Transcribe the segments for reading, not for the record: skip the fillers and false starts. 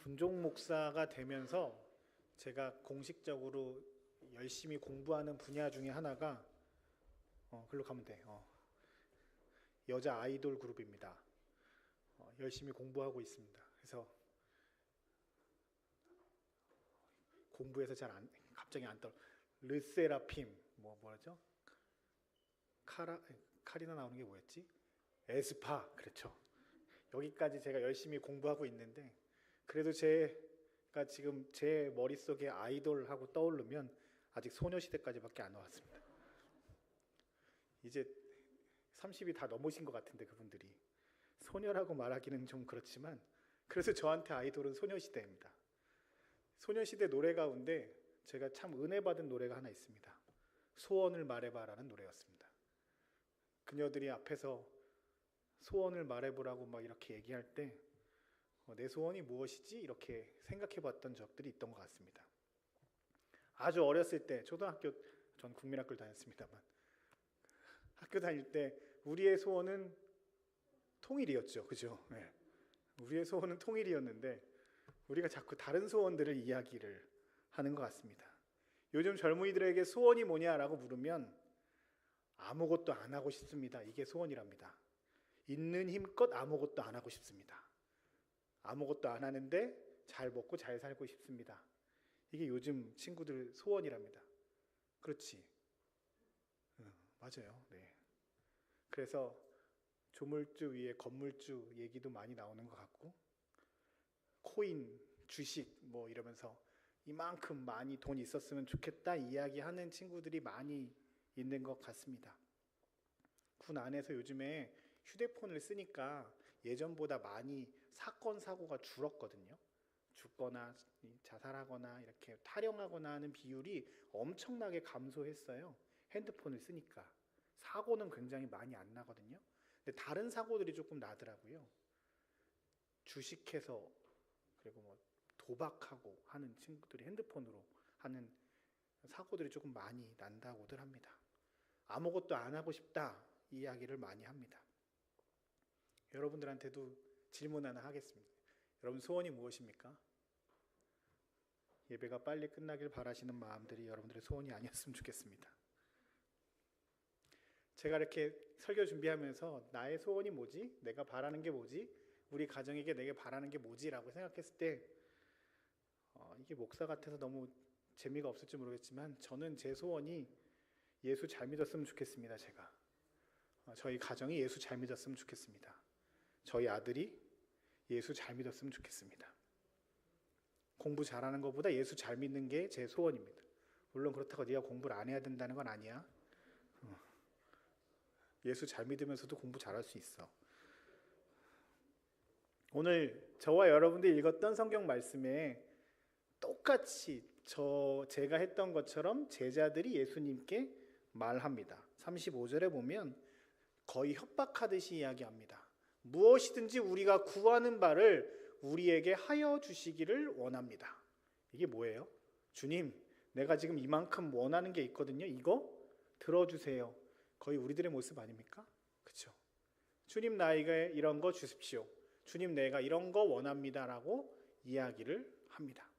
분종 목사가 되면서 제가 공식적으로 열심히 공부하는 분야 중에 하나가 글로 가면 돼. 여자 아이돌 그룹입니다. 열심히 공부하고 있습니다. 그래서 공부해서 갑자기 안 떠. 르세라핌 뭐죠? 카리나 나오는 게 뭐였지? 에스파, 그렇죠. 여기까지 제가 열심히 공부하고 있는데, 그래도 제가 지금 제 머릿속에 아이돌하고 떠오르면 아직 소녀시대까지밖에 안 나왔습니다. 이제 30이 다 넘으신 것 같은데, 그분들이 소녀라고 말하기는 좀 그렇지만, 그래서 저한테 아이돌은 소녀시대입니다. 소녀시대 노래 가운데 제가 참 은혜 받은 노래가 하나 있습니다. 소원을 말해봐라는 노래였습니다. 그녀들이 앞에서 소원을 말해보라고 막 이렇게 얘기할 때 내 소원이 무엇이지? 이렇게 생각해봤던 적들이 있던 것 같습니다. 아주 어렸을 때, 초등학교, 전 국민학교를 다녔습니다만, 학교 다닐 때 우리의 소원은 통일이었죠, 그죠? 네. 우리의 소원은 통일이었는데 우리가 자꾸 다른 소원들을 이야기를 하는 것 같습니다. 요즘 젊은이들에게 소원이 뭐냐라고 물으면 아무것도 안 하고 싶습니다. 이게 소원이랍니다. 있는 힘껏 아무것도 안 하고 싶습니다. 아무것도 안 하는데 잘 먹고 잘 살고 싶습니다. 이게 요즘 친구들 소원이랍니다. 그렇지? 맞아요. 네. 그래서 조물주 위에 건물주 얘기도 많이 나오는 것 같고, 코인, 주식 뭐 이러면서 이만큼 많이 돈 있었으면 좋겠다 이야기하는 친구들이 많이 있는 것 같습니다. 군 안에서 요즘에 휴대폰을 쓰니까 예전보다 많이 사건 사고가 줄었거든요. 죽거나 자살하거나 이렇게 탈영하거나 하는 비율이 엄청나게 감소했어요. 핸드폰을 쓰니까 사고는 굉장히 많이 안 나거든요. 근데 다른 사고들이 조금 나더라고요. 주식해서, 그리고 뭐 도박하고 하는 친구들이 핸드폰으로 하는 사고들이 조금 많이 난다고들 합니다. 아무것도 안 하고 싶다 이 이야기를 많이 합니다. 여러분들한테도 질문 하나 하겠습니다. 여러분 소원이 무엇입니까? 예배가 빨리 끝나길 바라시는 마음들이 여러분들의 소원이 아니었으면 좋겠습니다. 제가 이렇게 설교 준비하면서 나의 소원이 뭐지? 내가 바라는 게 뭐지? 우리 가정에게 내게 바라는 게 뭐지? 라고 생각했을 때 이게 목사 같아서 너무 재미가 없을지 모르겠지만 저는 제 소원이 예수 잘 믿었으면 좋겠습니다. 제가 저희 가정이 예수 잘 믿었으면 좋겠습니다. 저희 아들이 예수 잘 믿었으면 좋겠습니다. 공부 잘하는 것보다 예수 잘 믿는 게 제 소원입니다. 물론 그렇다고 네가 공부를 안 해야 된다는 건 아니야. 예수 잘 믿으면서도 공부 잘할 수 있어. 오늘 저와 여러분들이 읽었던 성경 말씀에 똑같이 제가 했던 것처럼 제자들이 예수님께 말합니다. 35절에 보면 거의 협박하듯이 이야기합니다. 무엇이든지 우리가 구하는 바를 우리에게 하여 주시기를 원합니다. 이게 뭐예요? 주님, 내가 지금 이만큼 원하는 게 있거든요. 이거 들어주세요. 거의 우리들의 모습 아닙니까? 그렇죠? 주님, 나에게 이런 거 주십시오. 주님, 내가 이런 거 원합니다라고 이야기를 합니다.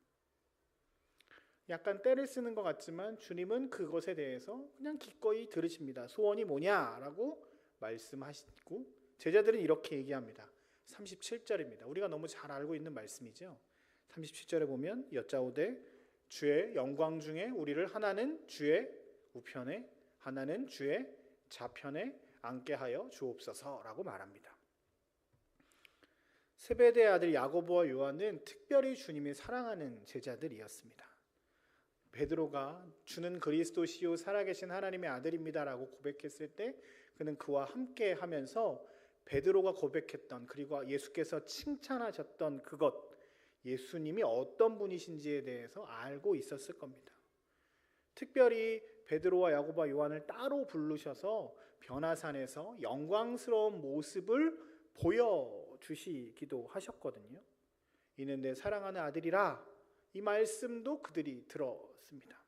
약간 때를 쓰는 것 같지만 주님은 그것에 대해서 그냥 기꺼이 들으십니다. 소원이 뭐냐라고 말씀하시고 제자들은 이렇게 얘기합니다. 37절입니다. 우리가 너무 잘 알고 있는 말씀이죠. 37절에 보면 여짜오되 주의 영광 중에 우리를 하나는 주의 우편에 하나는 주의 좌편에 앉게 하여 주옵소서라고 말합니다. 세베대의 아들 야고보와 요한은 특별히 주님이 사랑하는 제자들이었습니다. 베드로가 주는 그리스도시요 살아계신 하나님의 아들입니다라고 고백했을 때 그는 그와 함께 하면서 베드로가 고백했던, 그리고 예수께서 칭찬하셨던 그것, 예수님이 어떤 분이신지에 대해서 알고 있었을 겁니다. 특별히 베드로와 야고보와 요한을 따로 부르셔서 변화산에서 영광스러운 모습을 보여주시기도 하셨거든요. 이는 내 사랑하는 아들이라, 이 말씀도 그들이 들었습니다.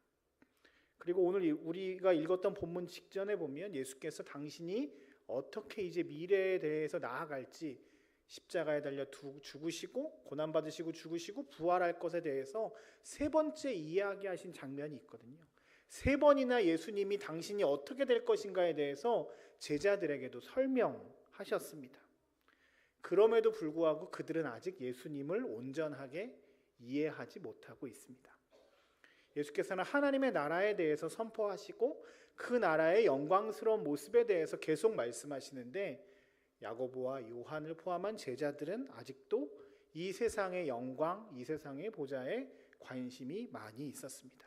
그리고 오늘 우리가 읽었던 본문 직전에 보면 예수께서 당신이 어떻게 이제 미래에 대해서 나아갈지 십자가에 달려 죽으시고 고난받으시고 죽으시고 부활할 것에 대해서 세 번째 이야기하신 장면이 있거든요. 세 번이나 예수님이 당신이 어떻게 될 것인가에 대해서 제자들에게도 설명하셨습니다. 그럼에도 불구하고 그들은 아직 예수님을 온전하게 이해하지 못하고 있습니다. 예수께서는 하나님의 나라에 대해서 선포하시고 그 나라의 영광스러운 모습에 대해서 계속 말씀하시는데 야고보와 요한을 포함한 제자들은 아직도 이 세상의 영광, 이 세상의 보좌에 관심이 많이 있었습니다.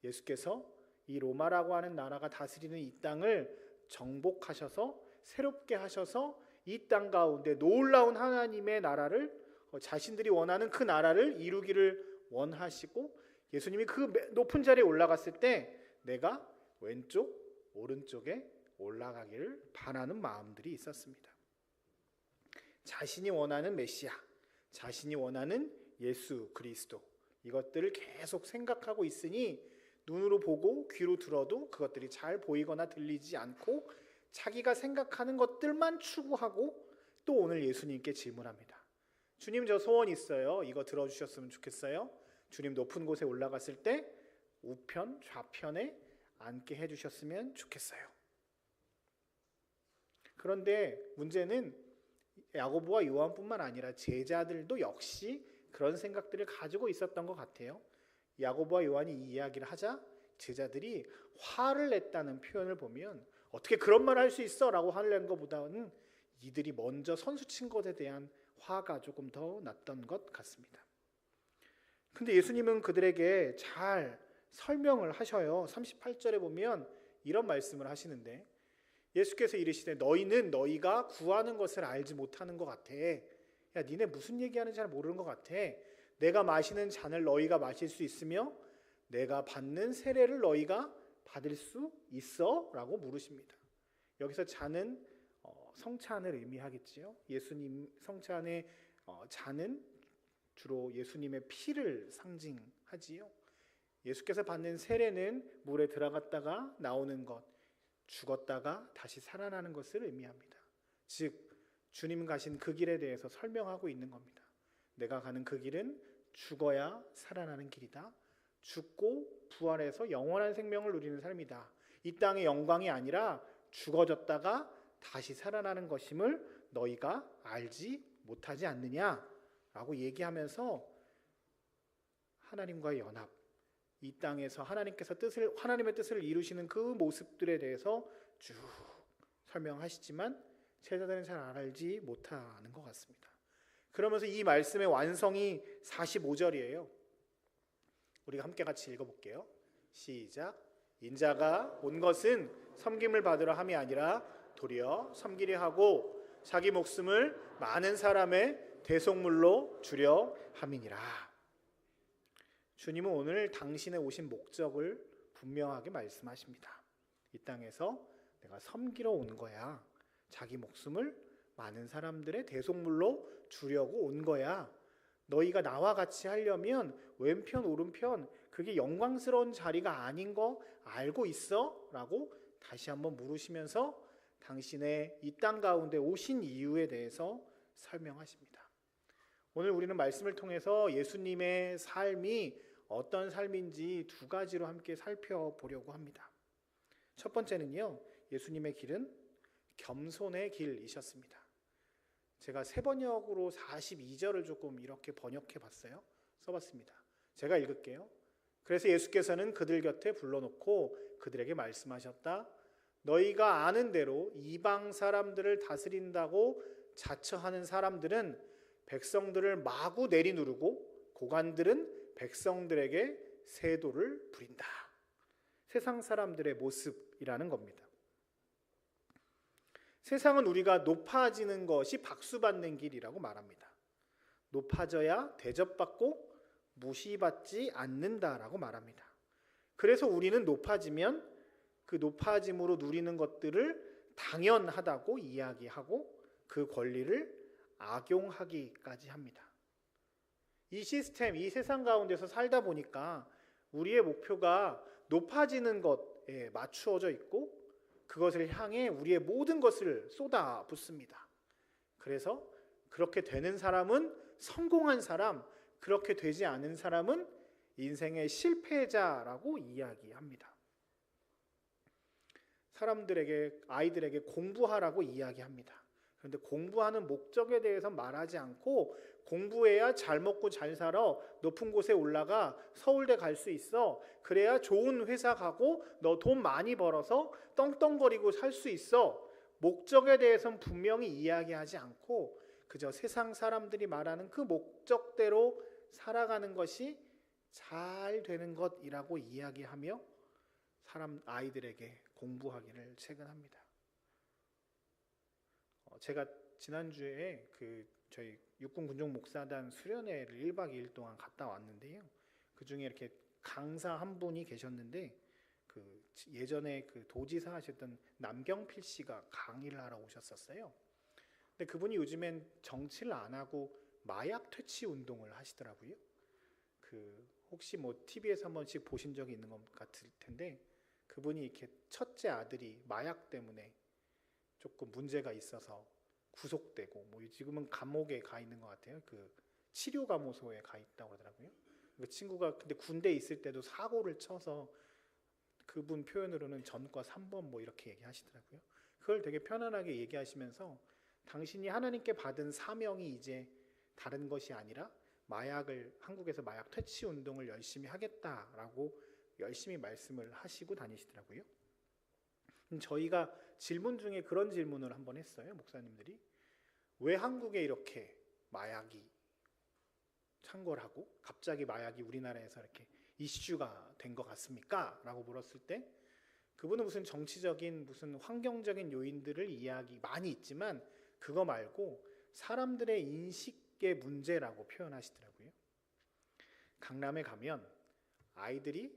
예수께서 이 로마라고 하는 나라가 다스리는 이 땅을 정복하셔서 새롭게 하셔서 이 땅 가운데 놀라운 하나님의 나라를 자신들이 원하는 그 나라를 이루기를 원하시고 예수님이 그 높은 자리에 올라갔을 때 내가 왼쪽, 오른쪽에 올라가기를 바라는 마음들이 있었습니다. 자신이 원하는 메시아, 자신이 원하는 예수 그리스도 이것들을 계속 생각하고 있으니 눈으로 보고 귀로 들어도 그것들이 잘 보이거나 들리지 않고 자기가 생각하는 것들만 추구하고 또 오늘 예수님께 질문합니다. 주님, 저 소원 있어요. 이거 들어주셨으면 좋겠어요. 주님 높은 곳에 올라갔을 때 우편 좌편에 앉게 해주셨으면 좋겠어요. 그런데 문제는 야고보와 요한뿐만 아니라 제자들도 역시 그런 생각들을 가지고 있었던 것 같아요. 야고보와 요한이 이 이야기를 하자 제자들이 화를 냈다는 표현을 보면 어떻게 그런 말을 할 수 있어? 라고 화를 낸 것보다는 이들이 먼저 선수친 것에 대한 화가 조금 더 났던 것 같습니다. 근데 예수님은 그들에게 잘 설명을 하셔요. 38절에 보면 이런 말씀을 하시는데 예수께서 이르시되 너희는 너희가 구하는 것을 알지 못하는 것 같아. 야, 니네 무슨 얘기하는지 잘 모르는 것 같아. 내가 마시는 잔을 너희가 마실 수 있으며 내가 받는 세례를 너희가 받을 수 있어? 라고 물으십니다. 여기서 잔은 성찬을 의미하겠지요. 예수님 성찬의 잔은 주로 예수님의 피를 상징하지요. 예수께서 받는 세례는 물에 들어갔다가 나오는 것, 죽었다가 다시 살아나는 것을 의미합니다. 즉 주님 가신 그 길에 대해서 설명하고 있는 겁니다. 내가 가는 그 길은 죽어야 살아나는 길이다. 죽고 부활해서 영원한 생명을 누리는 삶이다. 이 땅의 영광이 아니라 죽어졌다가 다시 살아나는 것임을 너희가 알지 못하지 않느냐라고 얘기하면서 하나님과의 연합, 이 땅에서 하나님의 뜻을 이루시는 그 모습들에 대해서 쭉 설명하시지만 제자들은 잘 알지 못하는 것 같습니다. 그러면서 이 말씀의 완성이 45절이에요. 우리가 함께 같이 읽어볼게요. 시작. 인자가 온 것은 섬김을 받으러 함이 아니라 도리어 섬기려 하고 자기 목숨을 많은 사람의 대속물로 주려 함이니라. 주님은 오늘 당신의 오신 목적을 분명하게 말씀하십니다. 이 땅에서 내가 섬기러 온 거야. 자기 목숨을 많은 사람들의 대속물로 주려고 온 거야. 너희가 나와 같이 하려면 왼편 오른편 그게 영광스러운 자리가 아닌 거 알고 있어? 라고 다시 한번 물으시면서 당신의 이 땅 가운데 오신 이유에 대해서 설명하십니다. 오늘 우리는 말씀을 통해서 예수님의 삶이 어떤 삶인지 두 가지로 함께 살펴보려고 합니다. 첫 번째는요, 예수님의 길은 겸손의 길이셨습니다. 제가 새 번역으로 42절을 조금 이렇게 번역해 봤어요. 써봤습니다. 제가 읽을게요. 그래서 예수께서는 그들 곁에 불러놓고 그들에게 말씀하셨다. 너희가 아는 대로 이방 사람들을 다스린다고 자처하는 사람들은 백성들을 마구 내리누르고 고관들은 백성들에게 세도를 부린다. 세상 사람들의 모습이라는 겁니다. 세상은 우리가 높아지는 것이 박수받는 길이라고 말합니다. 높아져야 대접받고 무시받지 않는다라고 말합니다. 그래서 우리는 높아지면 그 높아짐으로 누리는 것들을 당연하다고 이야기하고 그 권리를 악용하기까지 합니다. 이 시스템, 이 세상 가운데서 살다 보니까 우리의 목표가 높아지는 것에 맞추어져 있고 그것을 향해 우리의 모든 것을 쏟아붓습니다. 그래서 그렇게 되는 사람은 성공한 사람, 그렇게 되지 않은 사람은 인생의 실패자라고 이야기합니다. 아이들에게 공부하라고 이야기합니다. 그런데 공부하는 목적에 대해서 말하지 않고 공부해야 잘 먹고 잘 살아, 높은 곳에 올라가, 서울대 갈 수 있어, 그래야 좋은 회사 가고 너 돈 많이 벌어서 떵떵거리고 살 수 있어, 목적에 대해서는 분명히 이야기하지 않고 그저 세상 사람들이 말하는 그 목적대로 살아가는 것이 잘 되는 것이라고 이야기하며 아이들에게 공부하기를 체근합니다. 제가 지난주에 저희 육군군종 목사단 수련회를 1박 2일 동안 갔다 왔는데요. 그 중에 이렇게 강사 한 분이 계셨는데 예전에 도지사 하셨던 남경필 씨가 강의를 하러 오셨었어요. 근데 그분이 요즘엔 정치를 안 하고 마약 퇴치 운동을 하시더라고요. 혹시 TV에서 한 번씩 보신 적이 있는 것 같을 텐데, 그분이 이렇게 첫째 아들이 마약 때문에 조금 문제가 있어서 구속되고 지금은 감옥에 가 있는 것 같아요. 치료감호소에 가 있다고 하더라고요. 그 친구가 근데 군대에 있을 때도 사고를 쳐서 그분 표현으로는 전과 3번 이렇게 얘기하시더라고요. 그걸 되게 편안하게 얘기하시면서 당신이 하나님께 받은 사명이 이제 다른 것이 아니라 한국에서 마약 퇴치 운동을 열심히 하겠다라고 열심히 말씀을 하시고 다니시더라고요. 저희가 질문 중에 그런 질문을 한번 했어요. 목사님들이 왜 한국에 이렇게 마약이 창궐하고 갑자기 마약이 우리나라에서 이렇게 이슈가 된 것 같습니까? 라고 물었을 때 그분은 무슨 정치적인 무슨 환경적인 요인들을 많이 있지만 그거 말고 사람들의 인식의 문제라고 표현하시더라고요. 강남에 가면 아이들이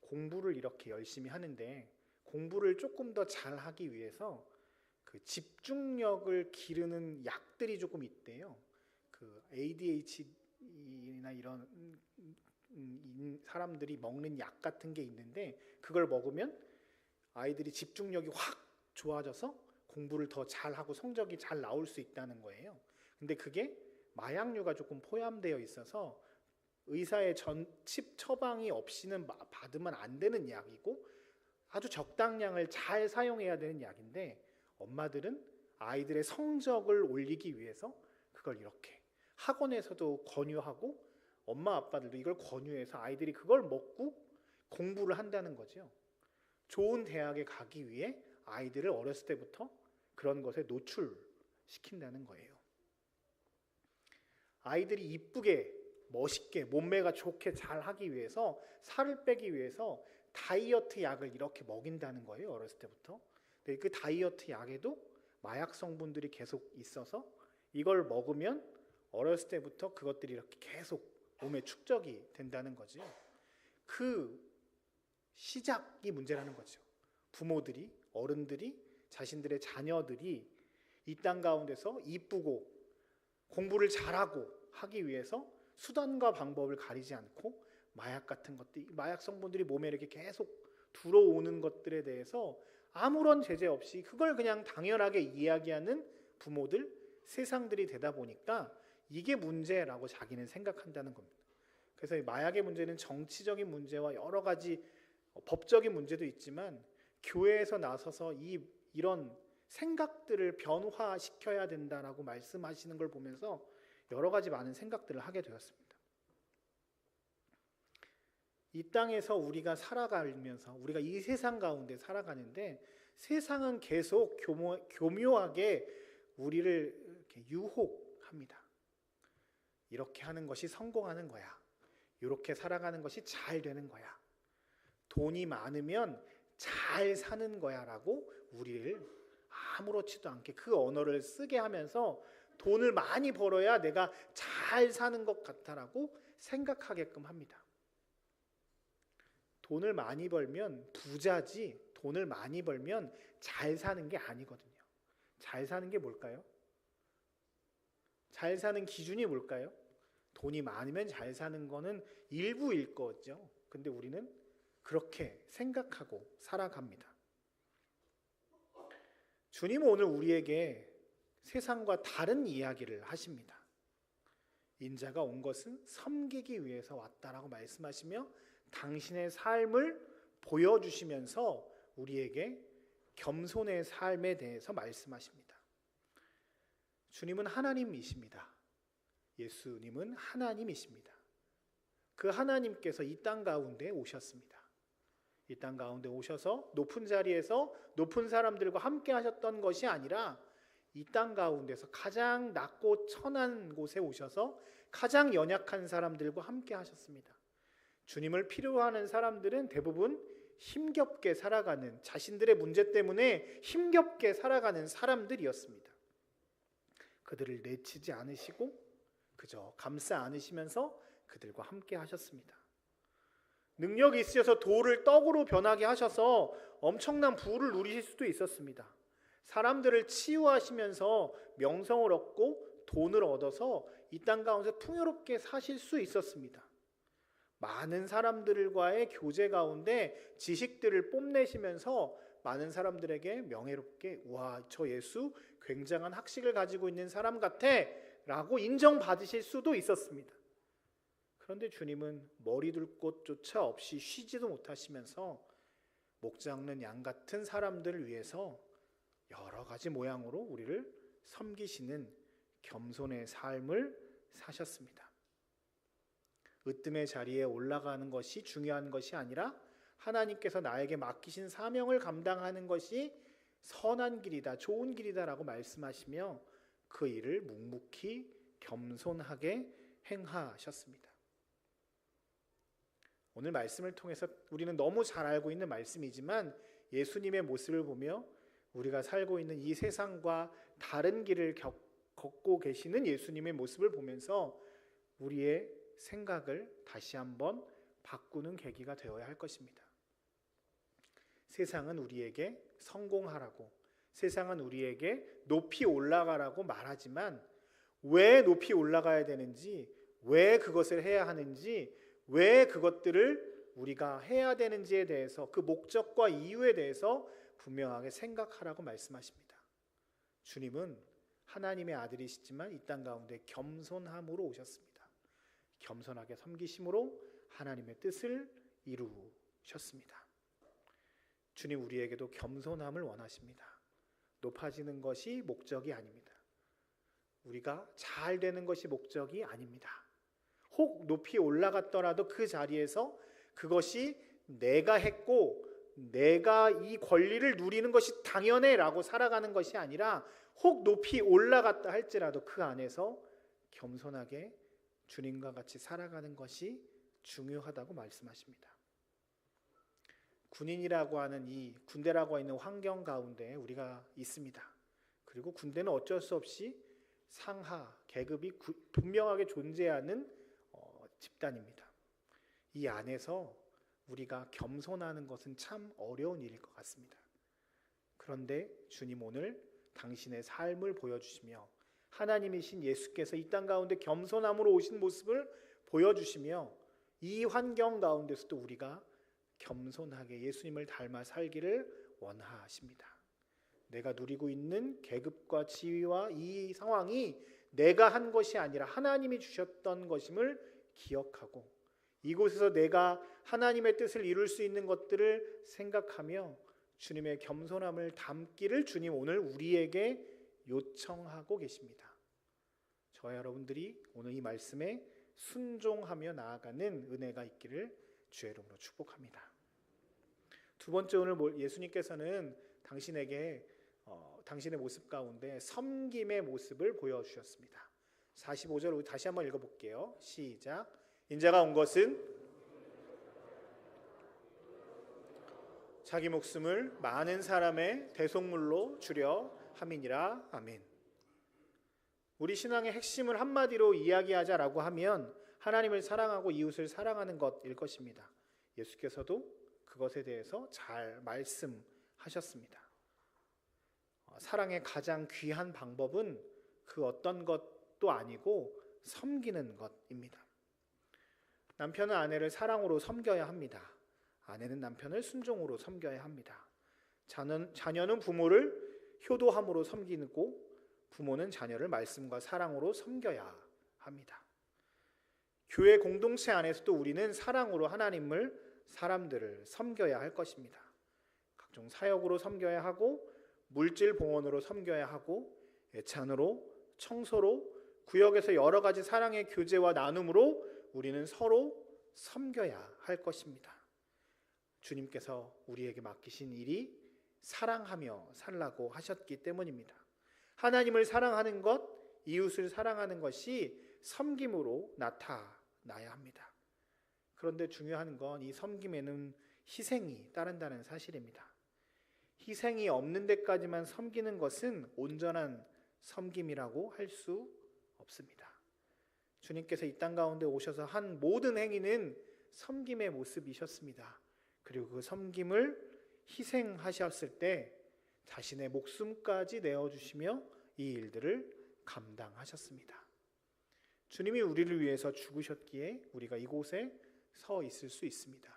공부를 이렇게 열심히 하는데 공부를 조금 더 잘하기 위해서 집중력을 기르는 약들이 조금 있대요. ADHD나 이런 사람들이 먹는 약 같은 게 있는데 그걸 먹으면 아이들이 집중력이 확 좋아져서 공부를 더 잘하고 성적이 잘 나올 수 있다는 거예요. 근데 그게 마약류가 조금 포함되어 있어서 의사의 전칩 처방이 없이는 받으면 안 되는 약이고 아주 적당량을 잘 사용해야 되는 약인데, 엄마들은 아이들의 성적을 올리기 위해서 그걸 이렇게 학원에서도 권유하고 엄마 아빠들도 이걸 권유해서 아이들이 그걸 먹고 공부를 한다는 거죠. 좋은 대학에 가기 위해 아이들을 어렸을 때부터 그런 것에 노출시킨다는 거예요. 아이들이 이쁘게 멋있게 몸매가 좋게 잘 하기 위해서, 살을 빼기 위해서 다이어트 약을 이렇게 먹인다는 거예요. 어렸을 때부터. 근데 그 다이어트 약에도 마약 성분들이 계속 있어서 이걸 먹으면 어렸을 때부터 그것들이 이렇게 계속 몸에 축적이 된다는 거죠. 그 시작이 문제라는 거죠. 부모들이, 어른들이 자신들의 자녀들이 이 땅 가운데서 이쁘고 공부를 잘하고 하기 위해서 수단과 방법을 가리지 않고 마약 같은 것들, 마약 성분들이 몸에 이렇게 계속 들어오는 것들에 대해서 아무런 제재 없이 그걸 그냥 당연하게 이야기하는 부모들, 세상들이 되다 보니까 이게 문제라고 자기는 생각한다는 겁니다. 그래서 마약의 문제는 정치적인 문제와 여러 가지 법적인 문제도 있지만 교회에서 나서서 이런 생각들을 변화시켜야 된다라고 말씀하시는 걸 보면서 여러 가지 많은 생각들을 하게 되었습니다. 이 땅에서 우리가 살아가면서 우리가 이 세상 가운데 살아가는데 세상은 계속 교묘하게 우리를 이렇게 유혹합니다. 이렇게 하는 것이 성공하는 거야. 이렇게 살아가는 것이 잘 되는 거야. 돈이 많으면 잘 사는 거야 라고 우리를 아무렇지도 않게 그 언어를 쓰게 하면서 돈을 많이 벌어야 내가 잘 사는 것 같다라고 생각하게끔 합니다. 돈을 많이 벌면 부자지 돈을 많이 벌면 잘 사는 게 아니거든요. 잘 사는 게 뭘까요? 잘 사는 기준이 뭘까요? 돈이 많으면 잘 사는 거는 일부일 거죠. 근데 우리는 그렇게 생각하고 살아갑니다. 주님은 오늘 우리에게 세상과 다른 이야기를 하십니다. 인자가 온 것은 섬기기 위해서 왔다라고 말씀하시며 당신의 삶을 보여주시면서 우리에게 겸손의 삶에 대해서 말씀하십니다. 주님은 하나님이십니다. 예수님은 하나님이십니다. 그 하나님께서 이 땅 가운데 오셨습니다. 이 땅 가운데 오셔서 높은 자리에서 높은 사람들과 함께 하셨던 것이 아니라 이 땅 가운데서 가장 낮고 천한 곳에 오셔서 가장 연약한 사람들과 함께 하셨습니다. 주님을 필요하는 사람들은 대부분 힘겹게 살아가는, 자신들의 문제 때문에 힘겹게 살아가는 사람들이었습니다. 그들을 내치지 않으시고 그저 감싸 안으시면서 그들과 함께 하셨습니다. 능력이 있으셔서 돌을 떡으로 변하게 하셔서 엄청난 부를 누리실 수도 있었습니다. 사람들을 치유하시면서 명성을 얻고 돈을 얻어서 이 땅 가운데 풍요롭게 사실 수 있었습니다. 많은 사람들과의 교제 가운데 지식들을 뽐내시면서 많은 사람들에게 명예롭게 와, 저 예수 굉장한 학식을 가지고 있는 사람 같아 라고 인정받으실 수도 있었습니다. 그런데 주님은 머리 둘 곳조차 없이 쉬지도 못하시면서 목장는 양 같은 사람들을 위해서 여러 가지 모양으로 우리를 섬기시는 겸손의 삶을 사셨습니다. 으뜸의 자리에 올라가는 것이 중요한 것이 아니라 하나님께서 나에게 맡기신 사명을 감당하는 것이 선한 길이다, 좋은 길이다라고 말씀하시며 그 일을 묵묵히 겸손하게 행하셨습니다. 오늘 말씀을 통해서 우리는 너무 잘 알고 있는 말씀이지만 예수님의 모습을 보며 우리가 살고 있는 이 세상과 다른 길을 걷고 계시는 예수님의 모습을 보면서 우리의 생각을 다시 한번 바꾸는 계기가 되어야 할 것입니다. 세상은 우리에게 성공하라고, 세상은 우리에게 높이 올라가라고 말하지만 왜 높이 올라가야 되는지, 왜 그것을 해야 하는지, 왜 그것들을 우리가 해야 되는지에 대해서 그 목적과 이유에 대해서 분명하게 생각하라고 말씀하십니다. 주님은 하나님의 아들이시지만 이 땅 가운데 겸손함으로 오셨습니다. 겸손하게 섬기심으로 하나님의 뜻을 이루셨습니다. 주님 우리에게도 겸손함을 원하십니다. 높아지는 것이 목적이 아닙니다. 우리가 잘 되는 것이 목적이 아닙니다. 혹 높이 올라갔더라도 그 자리에서 그것이 내가 했고 내가 이 권리를 누리는 것이 당연해 라고 살아가는 것이 아니라 혹 높이 올라갔다 할지라도 그 안에서 겸손하게 주님과 같이 살아가는 것이 중요하다고 말씀하십니다. 군인이라고 하는 이 군대라고 있는 환경 가운데 우리가 있습니다. 그리고 군대는 어쩔 수 없이 상하, 계급이 분명하게 존재하는 집단입니다. 이 안에서 우리가 겸손하는 것은 참 어려운 일일 것 같습니다. 그런데 주님 오늘 당신의 삶을 보여주시며 하나님이신 예수께서 이 땅 가운데 겸손함으로 오신 모습을 보여주시며 이 환경 가운데서도 우리가 겸손하게 예수님을 닮아 살기를 원하십니다. 내가 누리고 있는 계급과 지위와 이 상황이 내가 한 것이 아니라 하나님이 주셨던 것임을 기억하고 이곳에서 내가 하나님의 뜻을 이룰 수 있는 것들을 생각하며 주님의 겸손함을 담기를 주님 오늘 우리에게 요청하고 계십니다. 저와 여러분들이 오늘 이 말씀에 순종하며 나아가는 은혜가 있기를 주의 이름으로 축복합니다. 두 번째, 오늘 예수님께서는 당신에게 당신의 모습 가운데 섬김의 모습을 보여주셨습니다. 45절 우리 다시 한번 읽어볼게요. 시작. 인자가 온 것은 자기 목숨을 많은 사람의 대속물로 주려 함이니라. 아멘. 우리 신앙의 핵심을 한마디로 이야기하자라고 하면 하나님을 사랑하고 이웃을 사랑하는 것일 것입니다. 예수께서도 그것에 대해서 잘 말씀하셨습니다. 사랑의 가장 귀한 방법은 그 어떤 것도 아니고 섬기는 것입니다. 남편은 아내를 사랑으로 섬겨야 합니다. 아내는 남편을 순종으로 섬겨야 합니다. 자녀는 부모를 효도함으로 섬기고 부모는 자녀를 말씀과 사랑으로 섬겨야 합니다. 교회 공동체 안에서도 우리는 사랑으로 하나님을, 사람들을 섬겨야 할 것입니다. 각종 사역으로 섬겨야 하고, 물질 봉헌으로 섬겨야 하고, 애찬으로, 청소로, 구역에서 여러 가지 사랑의 교제와 나눔으로 우리는 서로 섬겨야 할 것입니다. 주님께서 우리에게 맡기신 일이 사랑하며 살라고 하셨기 때문입니다. 하나님을 사랑하는 것, 이웃을 사랑하는 것이 섬김으로 나타나야 합니다. 그런데 중요한 건 이 섬김에는 희생이 따른다는 사실입니다. 희생이 없는 데까지만 섬기는 것은 온전한 섬김이라고 할 수 없습니다. 주님께서 이 땅 가운데 오셔서 한 모든 행위는 섬김의 모습이셨습니다. 그리고 그 섬김을 희생하셨을 때 자신의 목숨까지 내어주시며 이 일들을 감당하셨습니다. 주님이 우리를 위해서 죽으셨기에 우리가 이곳에 서 있을 수 있습니다.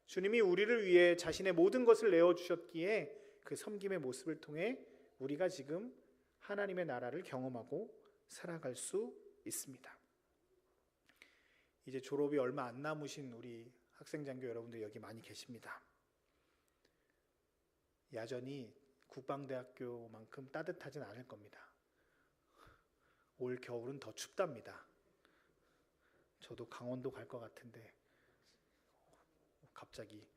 주님이 우리를 위해 자신의 모든 것을 내어주셨기에 그 섬김의 모습을 통해 우리가 지금 하나님의 나라를 경험하고 살아갈 수 있습니다. 이제 졸업이 얼마 안 남으신 우리 학생장교 여러분들 여기 많이 계십니다. 야전이 국방대학교만큼 따뜻하진 않을 겁니다. 올 겨울은 더 춥답니다. 저도 강원도 갈 것 같은데 갑자기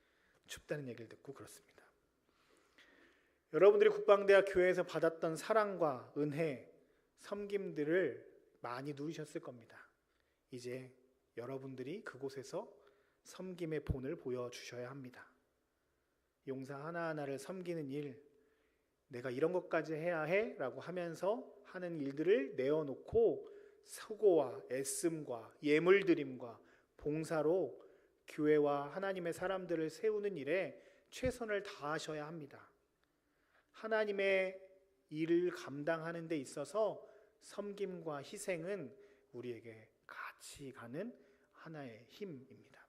춥다는 얘기를 듣고 그렇습니다. 여러분들이 국방대학 교회에서 받았던 사랑과 은혜, 섬김들을 많이 누리셨을 겁니다. 이제 여러분들이 그곳에서 섬김의 본을 보여주셔야 합니다. 용사 하나하나를 섬기는 일, 내가 이런 것까지 해야 해 라고 하면서 하는 일들을 내어놓고 수고와 애씀과 예물드림과 봉사로 교회와 하나님의 사람들을 세우는 일에 최선을 다하셔야 합니다. 하나님의 일을 감당하는 데 있어서 섬김과 희생은 우리에게 같이 가는 하나의 힘입니다.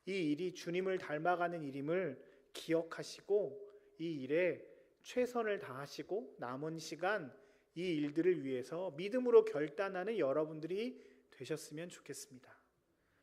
이 일이 주님을 닮아가는 일임을 기억하시고 이 일에 최선을 다하시고 남은 시간 이 일들을 위해서 믿음으로 결단하는 여러분들이 되셨으면 좋겠습니다.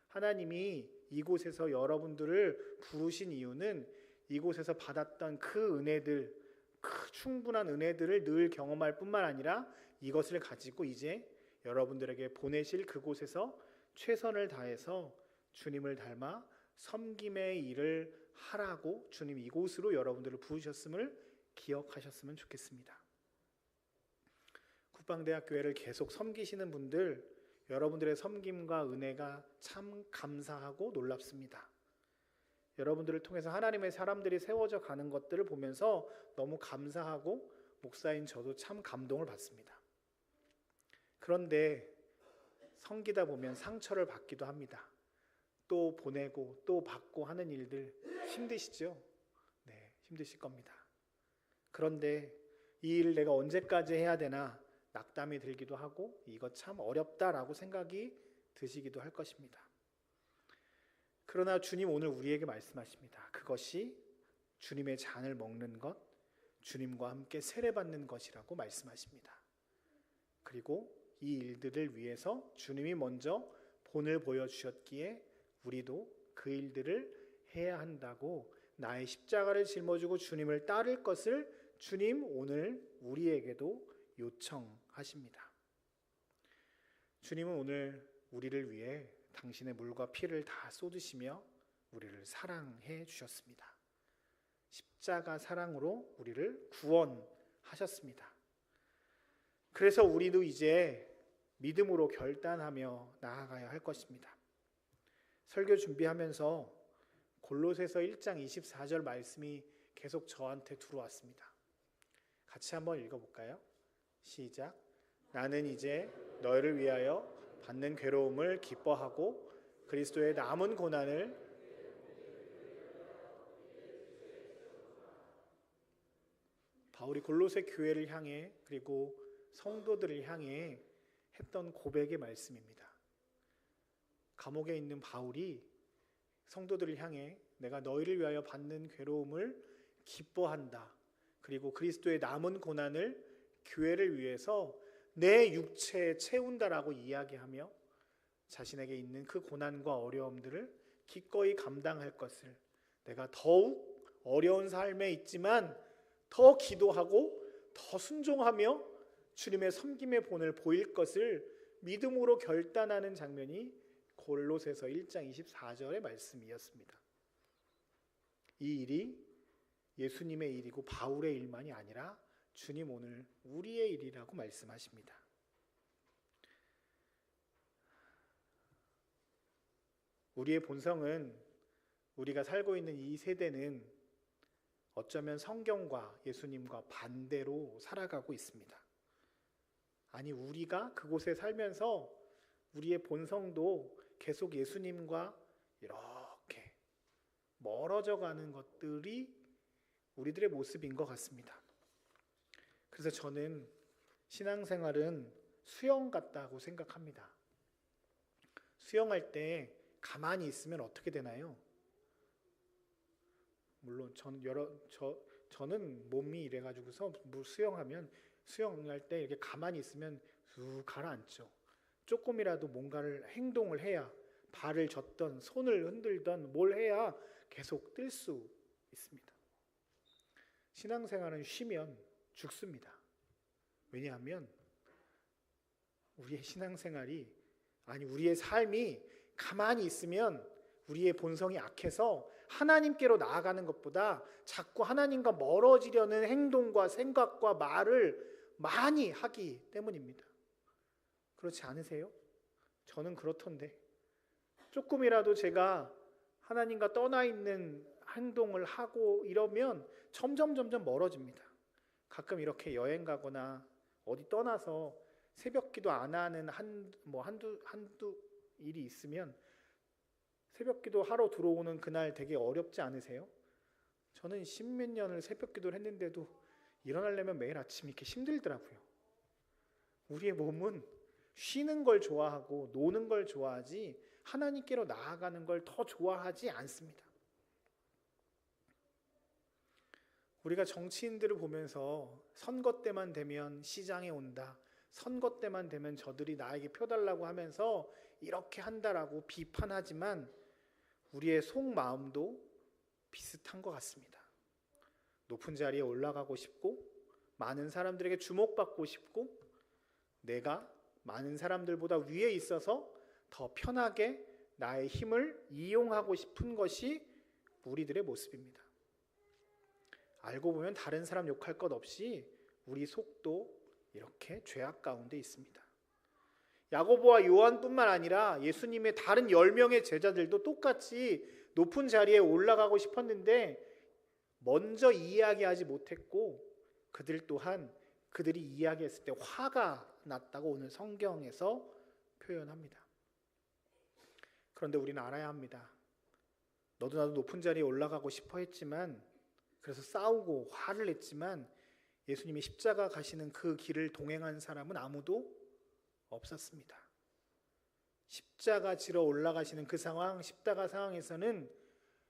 하나님이 이곳에서 여러분들을 부르신 이유는 이곳에서 받았던 그 은혜들, 그 충분한 은혜들을 늘 경험할 뿐만 아니라 이것을 가지고 이제 여러분들에게 보내실 그곳에서 최선을 다해서 주님을 닮아 섬김의 일을 하라고 주님 이곳으로 여러분들을 부르셨음을 기억하셨으면 좋겠습니다. 국방대학 교회를 계속 섬기시는 분들, 여러분들의 섬김과 은혜가 참 감사하고 놀랍습니다. 여러분들을 통해서 하나님의 사람들이 세워져 가는 것들을 보면서 너무 감사하고 목사인 저도 참 감동을 받습니다. 그런데 섬기다 보면 상처를 받기도 합니다. 또 보내고 또 받고 하는 일들 힘드시죠? 네, 힘드실 겁니다. 그런데 이 일을 내가 언제까지 해야 되나 낙담이 들기도 하고 이거 참 어렵다라고 생각이 드시기도 할 것입니다. 그러나 주님 오늘 우리에게 말씀하십니다. 그것이 주님의 잔을 먹는 것, 주님과 함께 세례받는 것이라고 말씀하십니다. 그리고 이 일들을 위해서 주님이 먼저 본을 보여주셨기에 우리도 그 일들을 해야 한다고 나의 십자가를 짊어지고 주님을 따를 것을 주님 오늘 우리에게도 요청하십니다. 주님은 오늘 우리를 위해 당신의 물과 피를 다 쏟으시며 우리를 사랑해 주셨습니다. 십자가 사랑으로 우리를 구원하셨습니다. 그래서 우리도 이제 믿음으로 결단하며 나아가야 할 것입니다. 설교 준비하면서 골로새서 1장 24절 말씀이 계속 저한테 들어왔습니다. 같이 한번 읽어볼까요? 시작. 나는 이제 너희를 위하여 받는 괴로움을 기뻐하고 그리스도의 남은 고난을 바울이 골로새 교회를 향해 그리고 성도들을 향해 했던 고백의 말씀입니다. 감옥에 있는 바울이 성도들을 향해 내가 너희를 위하여 받는 괴로움을 기뻐한다. 그리고 그리스도의 남은 고난을 교회를 위해서 내 육체에 채운다라고 이야기하며 자신에게 있는 그 고난과 어려움들을 기꺼이 감당할 것을, 내가 더욱 어려운 삶에 있지만 더 기도하고 더 순종하며 주님의 섬김의 본을 보일 것을 믿음으로 결단하는 장면이 골로새서 1장 24절의 말씀이었습니다. 이 일이 예수님의 일이고 바울의 일만이 아니라 주님 오늘 우리의 일이라고 말씀하십니다. 우리의 본성은, 우리가 살고 있는 이 세대는 어쩌면 성경과 예수님과 반대로 살아가고 있습니다. 아니, 우리가 그곳에 살면서 우리의 본성도 계속 예수님과 이렇게 멀어져 가는 것들이 우리들의 모습인 것 같습니다. 그래서 저는 신앙생활은 수영 같다고 생각합니다. 수영할 때 가만히 있으면 어떻게 되나요? 물론 저는 몸이 이래가지고서 수영할 때 이렇게 가만히 있으면 쑥 가라앉죠. 조금이라도 뭔가를 행동을 해야, 발을 젓던 손을 흔들던 뭘 해야 계속 뜰 수 있습니다. 신앙생활은 쉬면 죽습니다. 왜냐하면 우리의 신앙생활이, 아니 우리의 삶이 가만히 있으면 우리의 본성이 악해서 하나님께로 나아가는 것보다 자꾸 하나님과 멀어지려는 행동과 생각과 말을 많이 하기 때문입니다. 그렇지 않으세요? 저는 그렇던데, 조금이라도 제가 하나님과 떠나 있는 행동을 하고 이러면 점점 멀어집니다. 가끔 이렇게 여행 가거나 어디 떠나서 새벽 기도 안 하는 한두 일이 있으면 새벽 기도 하러 들어오는 그날 되게 어렵지 않으세요? 저는 십몇 년을 새벽 기도를 했는데도 일어나려면 매일 아침 이렇게 힘들더라고요. 우리의 몸은 쉬는 걸 좋아하고 노는 걸 좋아하지 하나님께로 나아가는 걸 더 좋아하지 않습니다. 우리가 정치인들을 보면서 선거 때만 되면 시장에 온다, 선거 때만 되면 저들이 나에게 표 달라고 하면서 이렇게 한다라고 비판하지만 우리의 속마음도 비슷한 것 같습니다. 높은 자리에 올라가고 싶고 많은 사람들에게 주목받고 싶고 내가 많은 사람들보다 위에 있어서 더 편하게 나의 힘을 이용하고 싶은 것이 우리들의 모습입니다. 알고 보면 다른 사람 욕할 것 없이 우리 속도 이렇게 죄악 가운데 있습니다. 야고보와 요한뿐만 아니라 예수님의 다른 10명의 제자들도 똑같이 높은 자리에 올라가고 싶었는데 먼저 이야기하지 못했고 그들 또한 그들이 이야기했을 때 화가 났다고 오늘 성경에서 표현합니다. 그런데 우리는 알아야 합니다. 너도 나도 높은 자리에 올라가고 싶어 했지만, 그래서 싸우고 화를 냈지만 예수님이 십자가 가시는 그 길을 동행한 사람은 아무도 없었습니다. 십자가 지러 올라가시는 그 상황, 십자가 상황에서는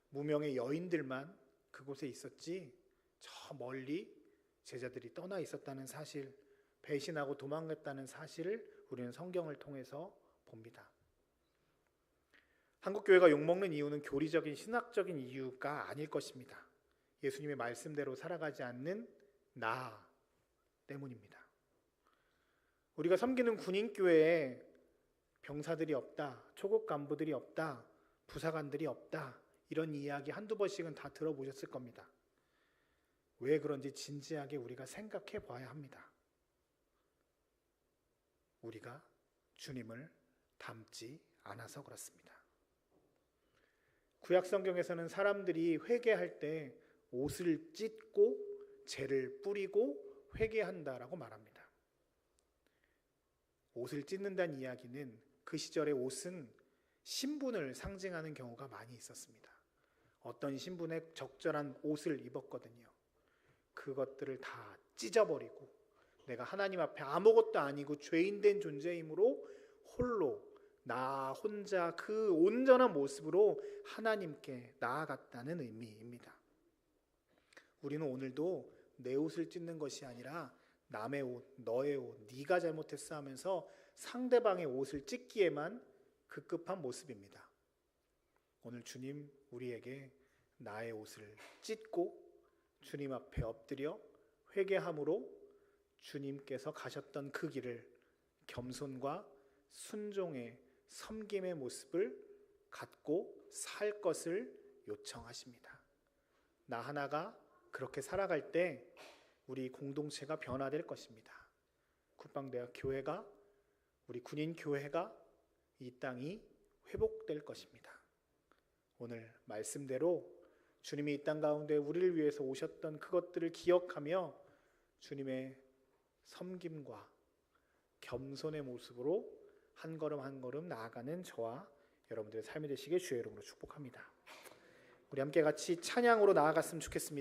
무명의 여인들만 그곳에 있었지 저 멀리 제자들이 떠나 있었다는 사실, 배신하고 도망갔다는 사실을 우리는 성경을 통해서 봅니다. 한국교회가 욕먹는 이유는 교리적인 신학적인 이유가 아닐 것입니다. 예수님의 말씀대로 살아가지 않는 나 때문입니다. 우리가 섬기는 군인교회에 병사들이 없다, 초급 간부들이 없다, 부사관들이 없다, 이런 이야기 한두 번씩은 다 들어보셨을 겁니다. 왜 그런지 진지하게 우리가 생각해 봐야 합니다. 우리가 주님을 닮지 않아서 그렇습니다. 구약 성경에서는 사람들이 회개할 때 옷을 찢고 재를 뿌리고 회개한다라고 말합니다. 옷을 찢는다는 이야기는 그 시절의 옷은 신분을 상징하는 경우가 많이 있었습니다. 어떤 신분의 적절한 옷을 입었거든요. 그것들을 다 찢어버리고 내가 하나님 앞에 아무것도 아니고 죄인된 존재이므로 홀로 나 혼자 그 온전한 모습으로 하나님께 나아갔다는 의미입니다. 우리는 오늘도 내 옷을 찢는 것이 아니라 남의 옷, 너의 옷, 네가 잘못했어 하면서 상대방의 옷을 찢기에만 급급한 모습입니다. 오늘 주님 우리에게 나의 옷을 찢고 주님 앞에 엎드려 회개함으로 주님께서 가셨던 그 길을 겸손과 순종의 섬김의 모습을 갖고 살 것을 요청하십니다. 나 하나가 그렇게 살아갈 때 우리 공동체가 변화될 것입니다. 굿방대학 교회가, 우리 군인 교회가, 이 땅이 회복될 것입니다. 오늘 말씀대로 주님이 이 땅 가운데 우리를 위해서 오셨던 그것들을 기억하며 주님의 섬김과 겸손의 모습으로 한 걸음 한 걸음 나아가는 저와 여러분들의 삶이 되시길 주의 이름으로 축복합니다. 우리 함께 같이 찬양으로 나아갔으면 좋겠습니다.